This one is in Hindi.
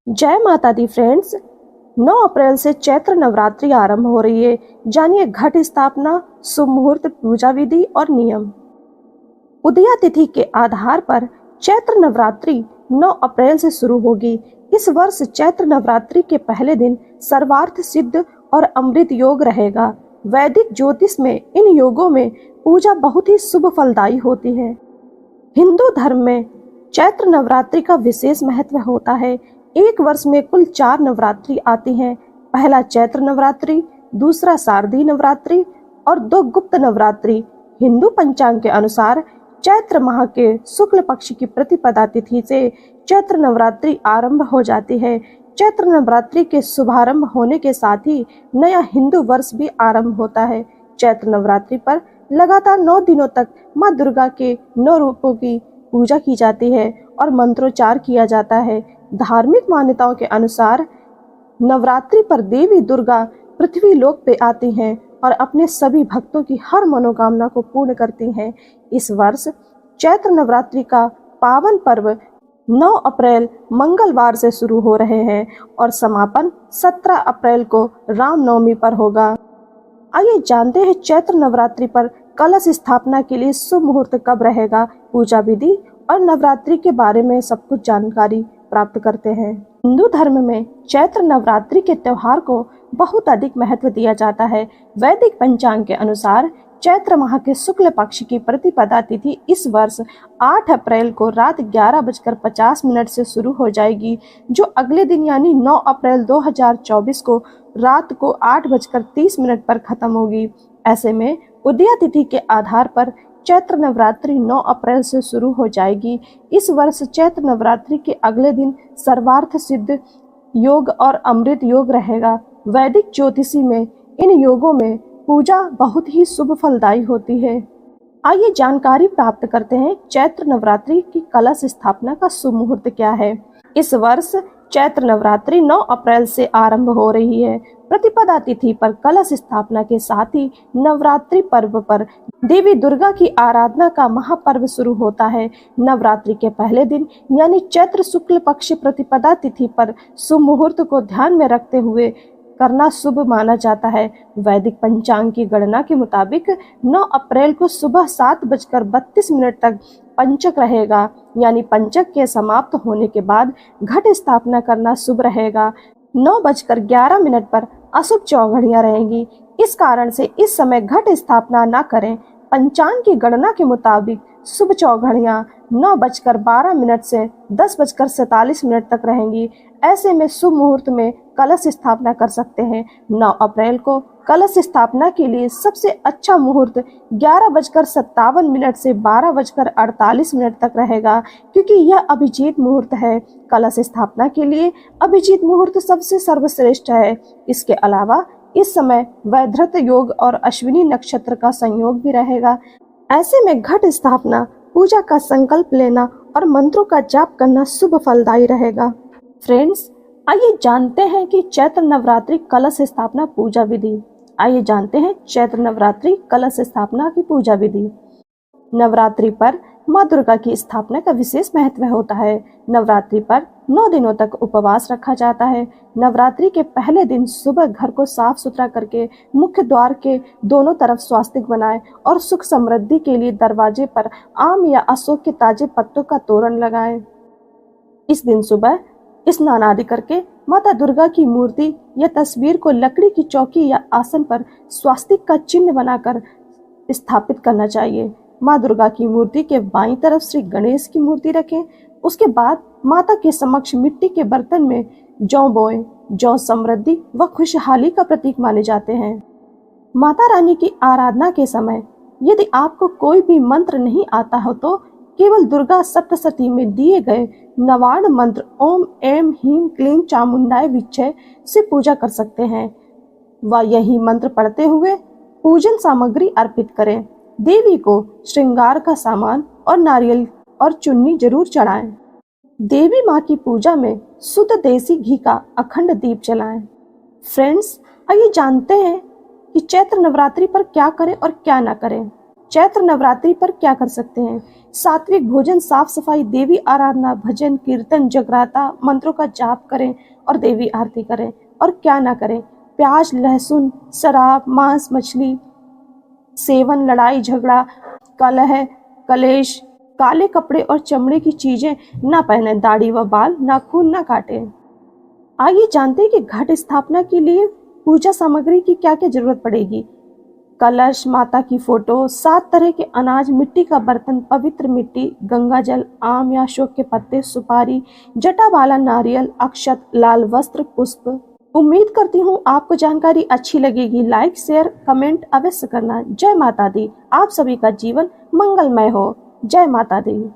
जय माता दी फ्रेंड्स। 9 अप्रैल से चैत्र नवरात्रि आरंभ हो रही है। जानिए घट स्थापना, शुभ मुहूर्त, पूजा विधि और नियम। उदया तिथि के आधार पर चैत्र नवरात्रि 9 अप्रैल से शुरू होगी। इस वर्ष चैत्र नवरात्रि के पहले दिन सर्वार्थ सिद्ध और अमृत योग रहेगा। वैदिक ज्योतिष में इन योगों में पूजा बहुत ही शुभ फलदायी होती है। हिंदू धर्म में चैत्र नवरात्रि का विशेष महत्व होता है। एक वर्ष में कुल 4 नवरात्रि आती हैं। पहला चैत्र नवरात्रि, दूसरा शारदीय नवरात्रि और 2 गुप्त नवरात्रि। हिंदू पंचांग के अनुसार चैत्र माह के शुक्ल पक्ष की प्रतिपदा तिथि से चैत्र नवरात्रि आरंभ हो जाती है। चैत्र नवरात्रि के शुभारंभ होने के साथ ही नया हिंदू वर्ष भी आरंभ होता है। चैत्र नवरात्रि पर लगातार 9 दिनों तक माँ दुर्गा के 9 रूपों की पूजा की जाती है और मंत्रोच्चार किया जाता है। धार्मिक मान्यताओं के अनुसार नवरात्रि पर देवी दुर्गा पृथ्वी लोक पे आती हैं और अपने सभी भक्तों की हर मनोकामना को पूर्ण करती हैं। इस वर्ष चैत्र नवरात्रि का पावन पर्व 9 अप्रैल मंगलवार से शुरू हो रहे हैं और समापन 17 अप्रैल को रामनवमी पर होगा। आइए जानते हैं चैत्र नवरात्रि पर कलश स्थापना के लिए शुभ मुहूर्त कब रहेगा, पूजा विधि और नवरात्रि के बारे में सब कुछ जानकारी प्राप्त करते हैं। हिंदू धर्म में चैत्र नवरात्रि के त्योहार को बहुत अधिक महत्व दिया जाता है। वैदिक पंचांग के अनुसार चैत्र माह के शुक्ल पक्ष की प्रतिपदा तिथि इस वर्ष 8 अप्रैल को रात 11:50 से शुरू हो जाएगी, जो अगले दिन यानी 9 अप्रैल 2024 को रात को 8:30 पर खत्म होगी। ऐसे में उदया तिथि के आधार पर चैत्र नवरात्रि 9 अप्रैल से शुरू हो जाएगी। इस वर्ष चैत्र नवरात्रि के अगले दिन सर्वार्थ सिद्ध योग और अमृत योग रहेगा। वैदिक ज्योतिषी में इन योगों में पूजा बहुत ही शुभ फलदायी होती है। आइए जानकारी प्राप्त करते हैं चैत्र नवरात्रि की कलश स्थापना का शुभ मुहूर्त क्या है। इस वर्ष चैत्र नवरात्रि 9 अप्रैल से आरंभ हो रही है। प्रतिपदा तिथि पर कलश स्थापना के साथ ही नवरात्रि पर्व पर देवी दुर्गा की आराधना का महापर्व शुरू होता है। नवरात्रि के पहले दिन यानी चैत्र शुक्ल पक्ष प्रतिपदा तिथि पर शुभ मुहूर्त को ध्यान में रखते हुए करना शुभ माना जाता है। वैदिक पंचांग की गणना के मुताबिक 9 अप्रैल को सुबह 7:32 तक पंचक रहेगा, यानी पंचक के समाप्त होने के बाद घट स्थापना करना शुभ रहेगा। 9:11 पर अशुभ चौघड़ियां रहेंगी। इस कारण से इस समय घट स्थापना न करें। पंचांग की गणना के मुताबिक शुभ चौघड़ियां 9:12 से 10:47 तक रहेंगी। ऐसे में शुभ मुहूर्त में कलश स्थापना कर सकते हैं। 9 अप्रैल को कलश स्थापना के लिए सबसे अच्छा मुहूर्त 11:57 से 12:48 तक रहेगा, क्योंकि यह अभिजीत मुहूर्त है। कलश स्थापना के लिए अभिजीत मुहूर्त सबसे सर्वश्रेष्ठ है। इसके अलावा इस समय वैधृत योग और अश्विनी नक्षत्र का संयोग भी रहेगा। ऐसे में घट स्थापना, पूजा का संकल्प लेना और मंत्रों का जाप करना शुभ फलदायी रहेगा। फ्रेंड्स, आइए जानते हैं कि चैत्र नवरात्रि कलश स्थापना पूजा विधि। आइए जानते हैं चैत्र नवरात्रि कलश स्थापना की पूजा विधि। नवरात्रि पर माँ दुर्गा की स्थापना का विशेष महत्व होता है। नवरात्रि पर 9 दिनों तक उपवास रखा जाता है। नवरात्रि के पहले दिन सुबह घर को साफ सुथरा करके मुख्य द्वार के दोनों तरफ स्वास्तिक बनाएं और सुख समृद्धि के लिए दरवाजे पर आम या अशोक के ताजे पत्तों का तोरण लगाएं। इस दिन सुबह स्नान आदि करके माता दुर्गा की मूर्ति या तस्वीर को लकड़ी की चौकी या आसन पर स्वास्तिक का चिन्ह बनाकर स्थापित करना चाहिए। माँ दुर्गा की मूर्ति के बाईं तरफ श्री गणेश की मूर्ति रखें। उसके बाद माता के समक्ष मिट्टी के बर्तन में जौ बोएं। जौ समृद्धि व खुशहाली का प्रतीक माने जाते हैं। माता रानी की आराधना के समय यदि आपको कोई भी मंत्र नहीं आता हो तो केवल दुर्गा सप्तशती में दिए गए नवार्ण मंत्र ओम ऐं ह्रीं क्लीं चामुंडाय विच्चे से पूजा कर सकते हैं व यही मंत्र पढ़ते हुए पूजन सामग्री अर्पित करें। देवी को श्रृंगार का सामान और नारियल और चुन्नी जरूर चढ़ाएं। देवी माँ की पूजा में शुद्ध देसी घी का अखंड दीप जलाएं। फ्रेंड्स, आइए जानते हैं कि चैत्र नवरात्रि पर क्या करें और क्या ना करें। चैत्र नवरात्रि पर क्या कर सकते हैं? सात्विक भोजन, साफ सफाई, देवी आराधना, भजन कीर्तन, जगराता, मंत्रों का जाप करें और देवी आरती करें। और क्या ना करें? प्याज, लहसुन, शराब, मांस, मछली सेवन, लड़ाई झगड़ा, कलह, कलेश, काले कपड़े और चमड़े की चीजें न पहने, दाढ़ी व बाल, नाखून न काटे। आइए जानते हैं कि घट स्थापना के लिए पूजा सामग्री की क्या क्या जरूरत पड़ेगी। कलश, माता की फोटो, 7 तरह के अनाज, मिट्टी का बर्तन, पवित्र मिट्टी, गंगा जल, आम या अशोक के पत्ते, सुपारी, जटा वाला नारियल, अक्षत, लाल वस्त्र, पुष्प। उम्मीद करती हूँ आपको जानकारी अच्छी लगेगी। लाइक, शेयर, कमेंट अवश्य करना। जय माता दी। आप सभी का जीवन मंगलमय हो। जय माता दी।